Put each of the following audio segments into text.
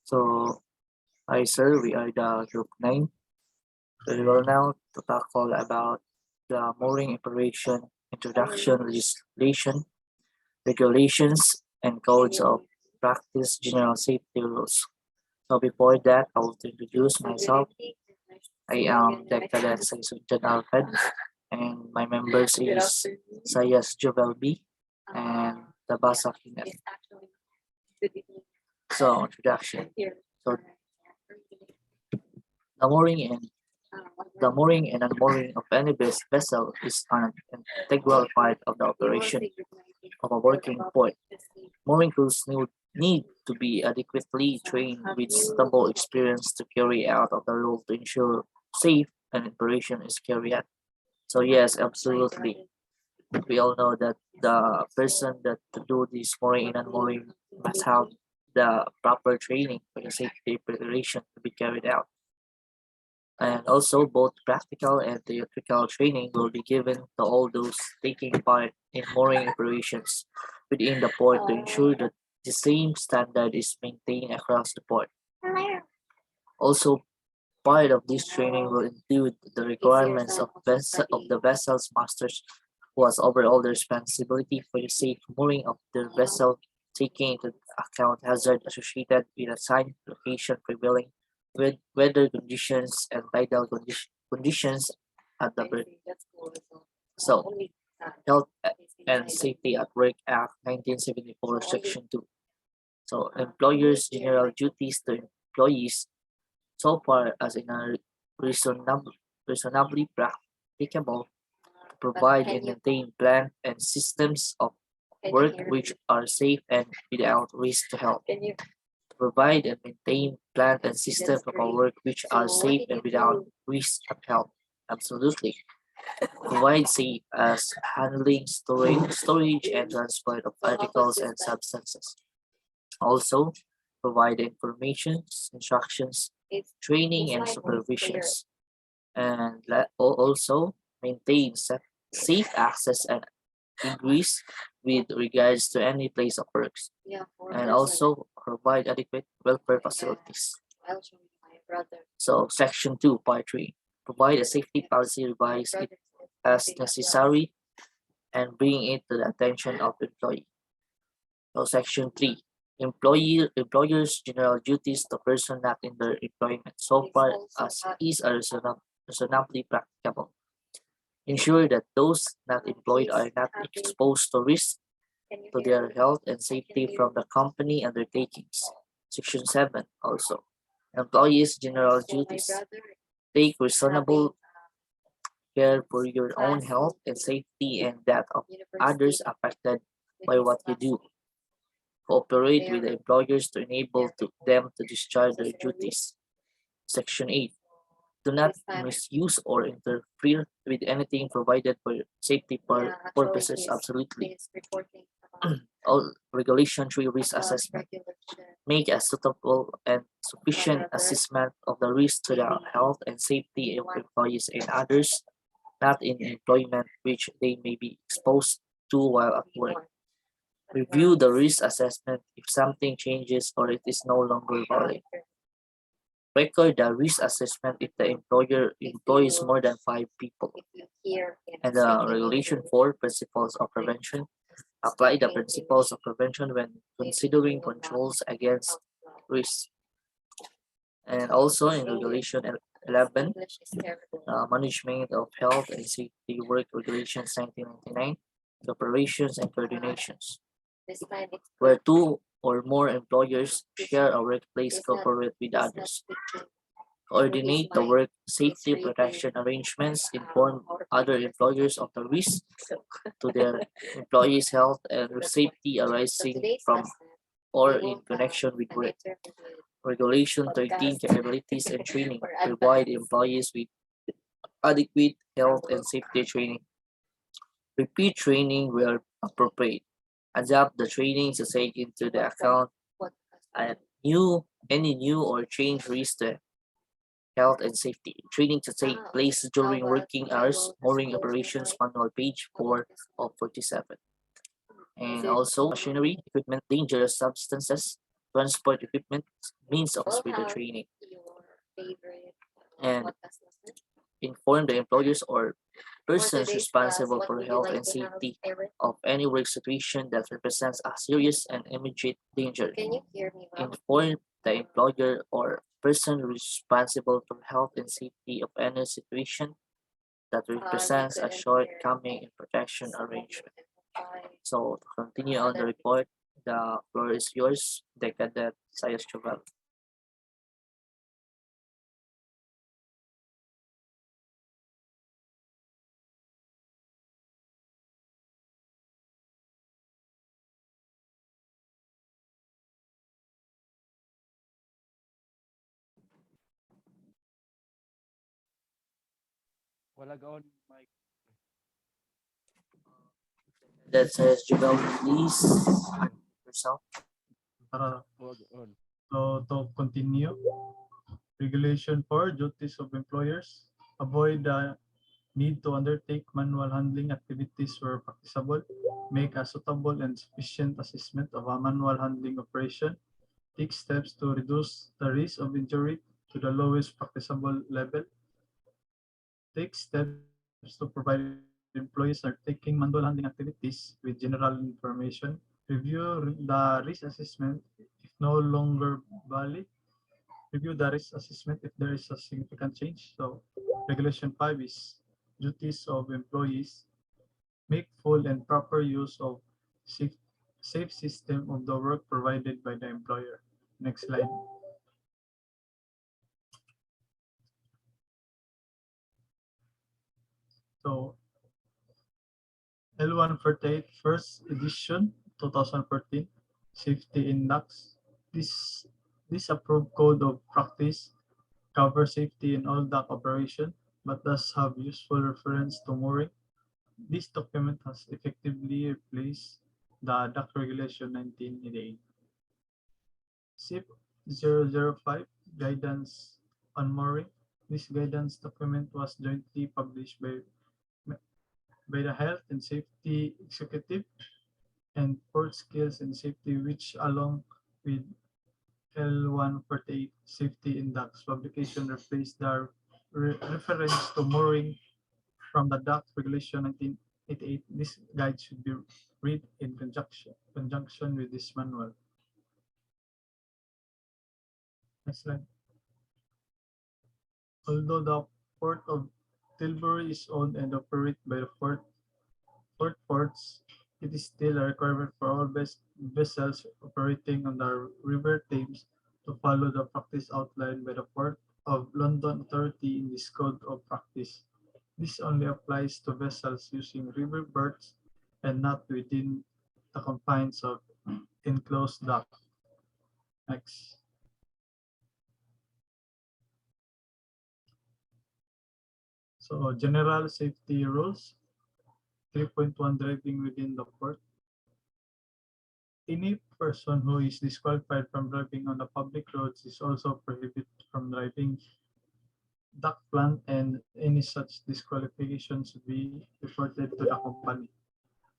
So, hi sir, we are the group 9. We will now to tackle about the mooring operation, introduction, legislation, regulations, and codes of practice, general safety rules. So before that, I will introduce myself. I am the cadet section general head, and my members is Sayas Jovel B and Tabasa Kinet. So introduction. So the mooring and the mooring and unmooring of any vessel is an integral part of the operation of a working port. Mooring crews need to be adequately trained with suitable experience to carry out of the role to ensure safe and operation is carried out. So yes, absolutely. We all know that the person that to do this mooring and unmooring must have the proper training for the safety preparation to be carried out. And also both practical and theoretical training will be given to all those taking part in mooring operations within the port to ensure that the same standard is maintained across the port. Also, part of this training will include the requirements of the vessel's masters, who has overall the responsibility for the safe mooring of the vessel, taking into account hazard associated with a signed location prevailing with weather conditions and tidal conditions at the berth. So, Health and Safety at Work Act 1974, Section 2. So, employers' general duties to employees, so far as in a reasonably practicable, to provide and maintain plans and systems of work which are safe and without risk to health. Provide and maintain plant and systems of our work which are safe and without risk of health. Absolutely. Provide safe as handling, storage and transport of articles and substances. Also, provide information, instructions, training and supervisions. And also maintain safe access and ingress with regards to any place of works, and also provide adequate welfare facilities. So section 2, part 3, provide a safety policy, revise it as necessary and bring it to the attention of employee. So section 3, employers' general duties to person not in their employment so far as is reasonably practicable. Ensure that those not employed are not exposed to risk to their health and safety from the company undertakings. Section 7 also. Employees' general duties. Take reasonable care for your own health and safety and that of others affected by what you do. Cooperate with the employers to enable them to discharge their duties. Section 8. Do not misuse or interfere with anything provided for safety purposes. Absolutely. All Regulation 3, risk assessment. Make a suitable and sufficient assessment of the risk to the health and safety of employees and others not in employment which they may be exposed to while at work. Review the risk assessment if something changes or it is no longer valid. Record the risk assessment if the employer employs more than 5 people. And Regulation 4, principles of prevention. Apply the principles of prevention when considering controls against risk. And also in Regulation 11, Management of Health and Safety Work Regulations 1999, the operations and coordinations. Where 2 or more employers share a workplace, cooperate with others. Coordinate the work safety protection arrangements, inform other employers of the risk to their employees' health and safety arising from or in connection with work. Regulation 13, capabilities and training. Provide employees with adequate health and safety training. Repeat training where appropriate. Adapt the training to take into the account any new or changed risk to health and safety. Training to take place during working hours, mooring operations manual, page 4 of 47. And also machinery, equipment, dangerous substances, transport equipment, means of speed training, and inform the employers or persons responsible for health and safety of any work situation that represents a serious and immediate danger. Inform the employer or person responsible for health and safety of any situation that represents a shortcoming in protection arrangement. So to continue on the report, the floor is yours, the Cadet Sayas Choval. Wala Mike. Cadet Sayas Choval, please unmute yourself. Wag on. So to continue, Regulation 4, duties of employers. Avoid the need to undertake manual handling activities where practicable. Make a suitable and sufficient assessment of a manual handling operation. Take steps to reduce the risk of injury to the lowest practicable level. Take steps to provide employees are taking manual handling activities with general information. Review the risk assessment if no longer valid. Review the risk assessment if there is a significant change. So Regulation 5 is duties of employees. Make full and proper use of safe, safe system of the work provided by the employer. Next slide. So L148 first edition 2014 Safety Index. This this approved code of practice covers safety in all dock operation but does have useful reference to mooring. This document has effectively replaced the Dock Regulation 1988. SIP 005 Guidance on Mooring. This guidance document was jointly published by the Health and Safety Executive and Port Skills and Safety, which along with L148 Safety Index publication replaced the reference to mooring from the Dock Regulation 1988. This guide should be read in conjunction with this manual. Next slide. Although the Port of Tilbury is owned and operated by the Port Ports, it is still a requirement for all vessels operating on the River Thames to follow the practice outlined by the Port of London Authority in this code of practice. This only applies to vessels using river berths and not within the confines of enclosed dock. Next. So general safety rules. 3.1 driving within the port. Any person who is disqualified from driving on the public roads is also prohibited from driving dock plant, and any such disqualification should be reported to the company.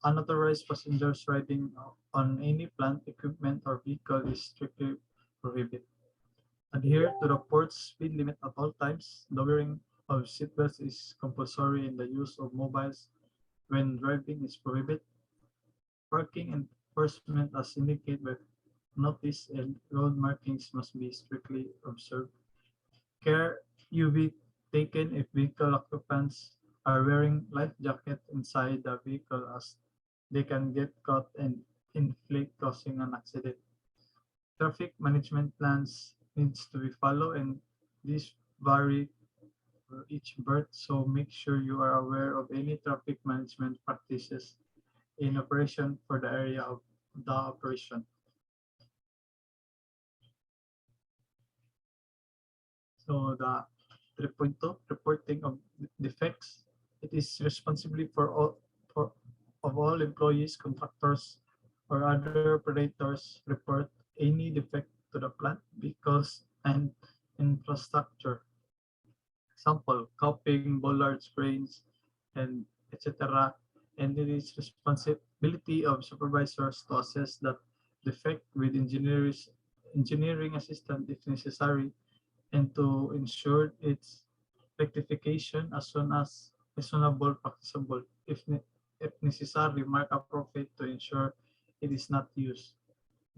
Unauthorized passengers riding on any plant, equipment, or vehicle is strictly prohibited. Adhere to the port's speed limit at all times. The wearing of seatbelts is compulsory, and the use of mobiles when driving is prohibited. Parking enforcement as indicated by notice and road markings must be strictly observed. Care UV taken if vehicle occupants are wearing life jacket inside the vehicle, as they can get caught and inflict causing an accident. Traffic management plans needs to be followed, and these vary for each berth, so make sure you are aware of any traffic management practices in operation for the area of the operation. So the 3.2 reporting of defects. It is responsibility of all employees, contractors, or other operators report any defect to the plant, vehicles, and infrastructure. Example, coping, bollards, cranes, and etc. And it is responsibility of supervisors to assess that defect with engineering assistance if necessary, and to ensure its rectification as soon as reasonable practicable. If necessary, mark appropriate to ensure it is not used.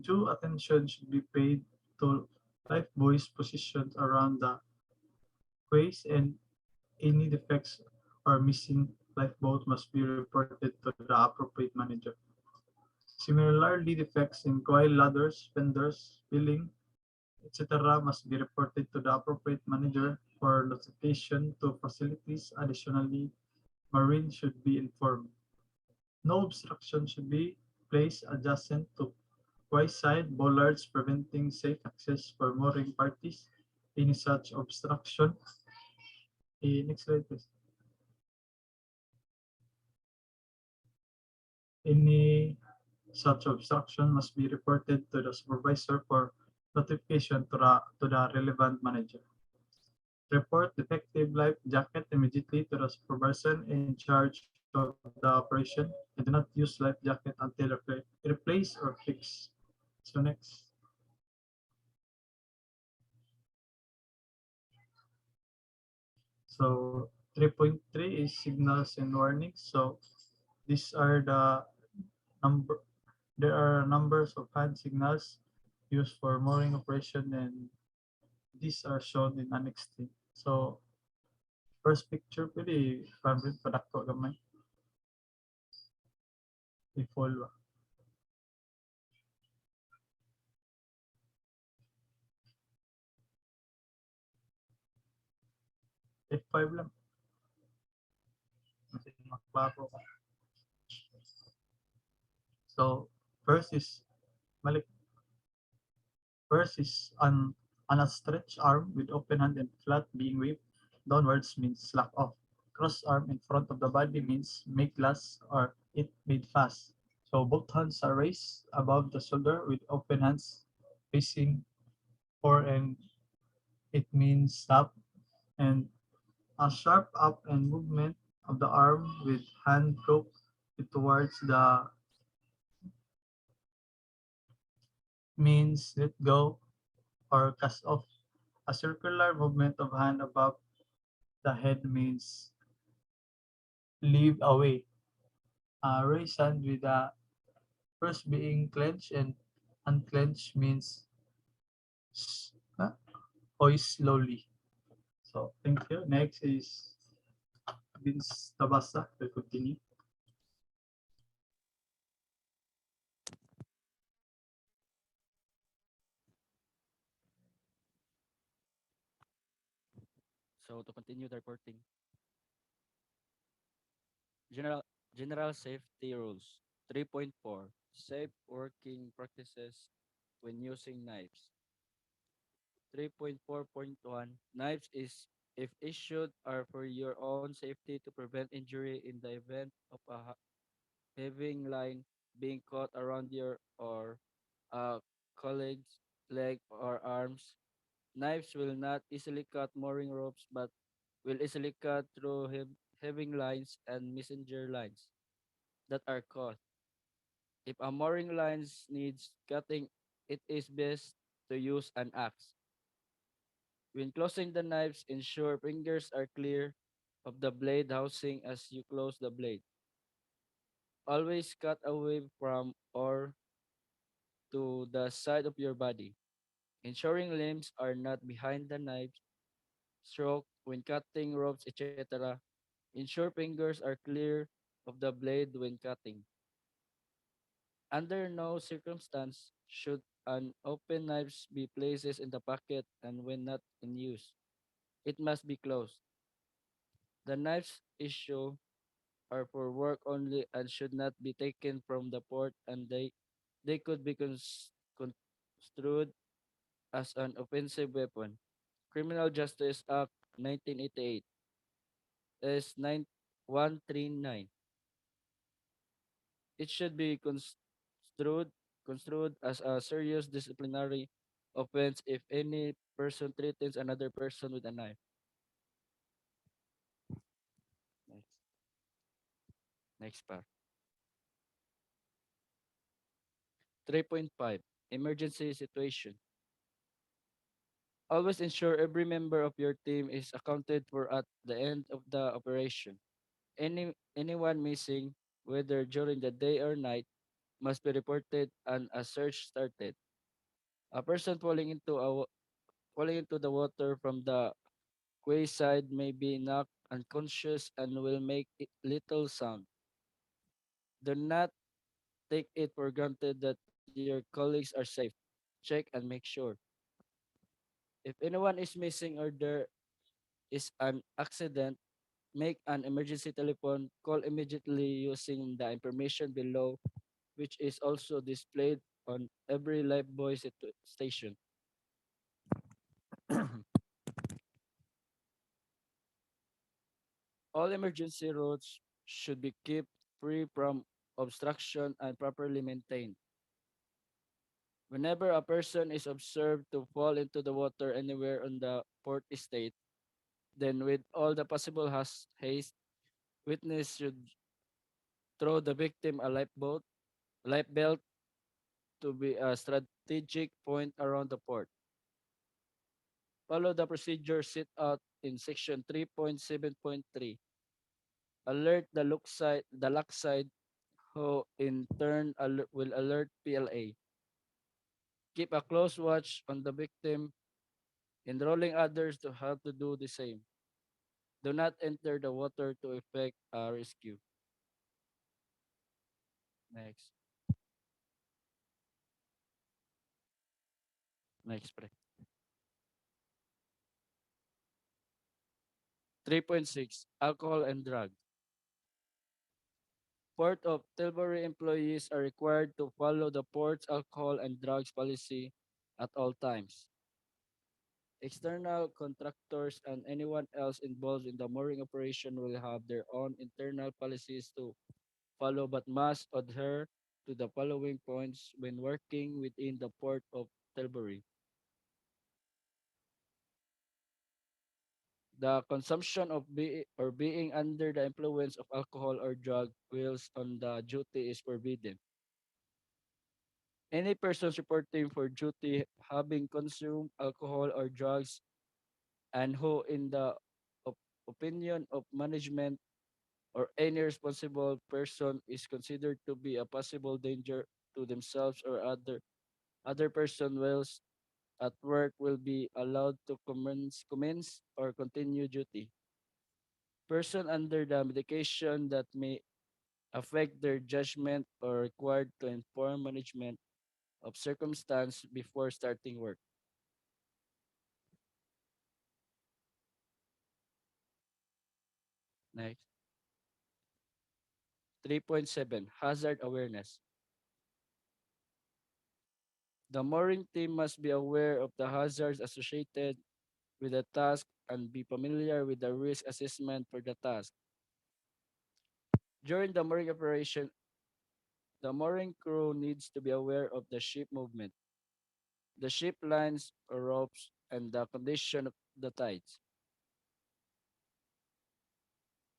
Due attention should be paid to lifebuoys positioned around the quays, and any defects or missing lifeboat must be reported to the appropriate manager. Similarly, defects in coil ladders, fenders, filling, etc. must be reported to the appropriate manager for notification to facilities. Additionally, marine should be informed. No obstruction should be placed adjacent to quayside bollards preventing safe access for mooring parties. Any such obstruction, next slide please. Any such obstruction must be reported to the supervisor for notification to the relevant manager. Report defective life jacket immediately to the supervisor in charge of the operation, and do not use life jacket until replaced or fixed. So next. So 3.3 is signals and warnings. So these are the number. There are numbers of hand signals used for mooring operation, and these are shown in Annex T. So first picture pwede fabric padako gamay i-full ba. F5 lang. Kasi maklaro ka. So first is malik. First is an outstretched arm with open hand and flat being waved downwards means slack off. Cross arm in front of the body means make last or it made fast. So both hands are raised above the shoulder with open hands facing for, and it means stop. And a sharp up and movement of the arm with hand crook towards the means let go or cast off. A circular movement of hand above the head means leave away. Raise hand with the first being clenched and unclenched means uh, hoist slowly. So thank you. Next is Vince Tabasa. Will continue. So to continue the reporting, general general safety rules. 3.4 Safe working practices when using knives. 3.4.1 Knives is if issued are for your own safety to prevent injury in the event of a having line being caught around your or a colleague's leg or arms. Knives will not easily cut mooring ropes but will easily cut through having lines and messenger lines that are caught. If a mooring lines needs cutting, it is best to use an axe. When closing the knives, ensure fingers are clear of the blade housing as you close the blade. Always cut away from or to the side of your body, ensuring limbs are not behind the knife stroke when cutting ropes, etc. Ensure fingers are clear of the blade when cutting. Under no circumstance should an open knife be placed in the pocket and when not in use. It must be closed. The knives issue are for work only and should not be taken from the port, and they could be construed as an offensive weapon. Criminal Justice Act 1988 is 9139. It should be construed as a serious disciplinary offense if any person threatens another person with a knife. Next, next part. 3.5 Emergency situation. Always ensure every member of your team is accounted for at the end of the operation. Anyone missing, whether during the day or night, must be reported and a search started. A person falling into the water from the quay side may be knocked unconscious and will make little sound. Do not take it for granted that your colleagues are safe. Check and make sure. If anyone is missing or there is an accident, make an emergency telephone call immediately using the information below, which is also displayed on every lifebuoy station. All emergency routes should be kept free from obstruction and properly maintained. Whenever a person is observed to fall into the water anywhere on the port estate, then with all the possible haste, witness should throw the victim a life belt to be a strategic point around the port. Follow the procedure set out in section 3.7.3. Alert the lock side, who in turn will alert PLA. Keep a close watch on the victim, enrolling others to have to do the same. Do not enter the water to effect a rescue. Next. Next, pre. 3.6. Alcohol and drug. Port of Tilbury employees are required to follow the port's alcohol and drugs policy at all times. External contractors and anyone else involved in the mooring operation will have their own internal policies to follow but must adhere to the following points when working within the port of Tilbury. The consumption of being under the influence of alcohol or drug whilst on the duty is forbidden. Any persons reporting for duty having consumed alcohol or drugs and who in the op- opinion of management or any responsible person is considered to be a possible danger to themselves or other person whilst at work will be allowed to commence or continue duty. Person under the medication that may affect their judgment or required to inform management of circumstance before starting work. Next. 3.7. Hazard awareness. The mooring team must be aware of the hazards associated with the task and be familiar with the risk assessment for the task. During the mooring operation, the mooring crew needs to be aware of the ship movement, the ship lines or ropes, and the condition of the tides.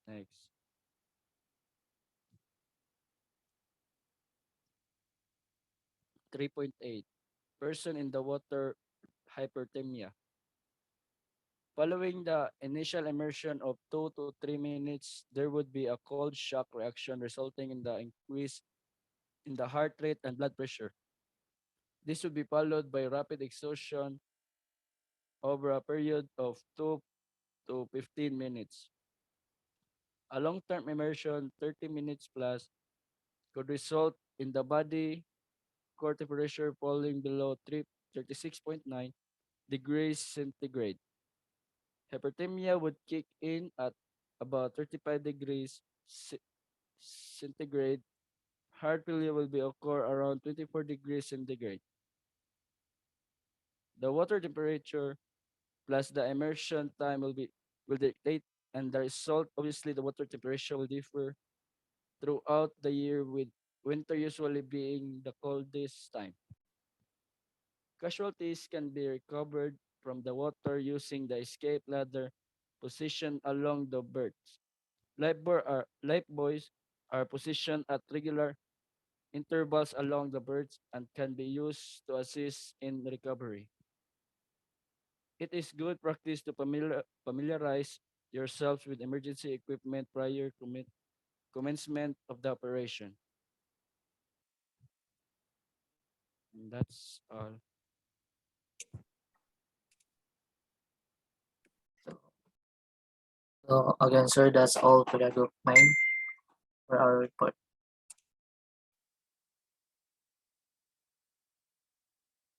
Next. 3.8. Person in the water hyperthermia. Following the initial immersion of 2 to 3 minutes, there would be a cold shock reaction resulting in the increase in the heart rate and blood pressure. This would be followed by rapid exhaustion over a period of 2 to 15 minutes. A long-term immersion, 30 minutes plus, could result in the body core temperature falling below 36.9 degrees centigrade. Hyperthermia would kick in at about 35 degrees centigrade. Heart failure will be occur around 24 degrees centigrade. The water temperature plus the immersion time will dictate, and the result obviously the water temperature will differ throughout the year, with winter usually being the coldest time. Casualties can be recovered from the water using the escape ladder positioned along the berths. Life buoys are positioned at regular intervals along the berths and can be used to assist in recovery. It is good practice to familiarize yourselves with emergency equipment prior commencement of the operation. And that's all. So again, sir, that's all for the group 9 for our report.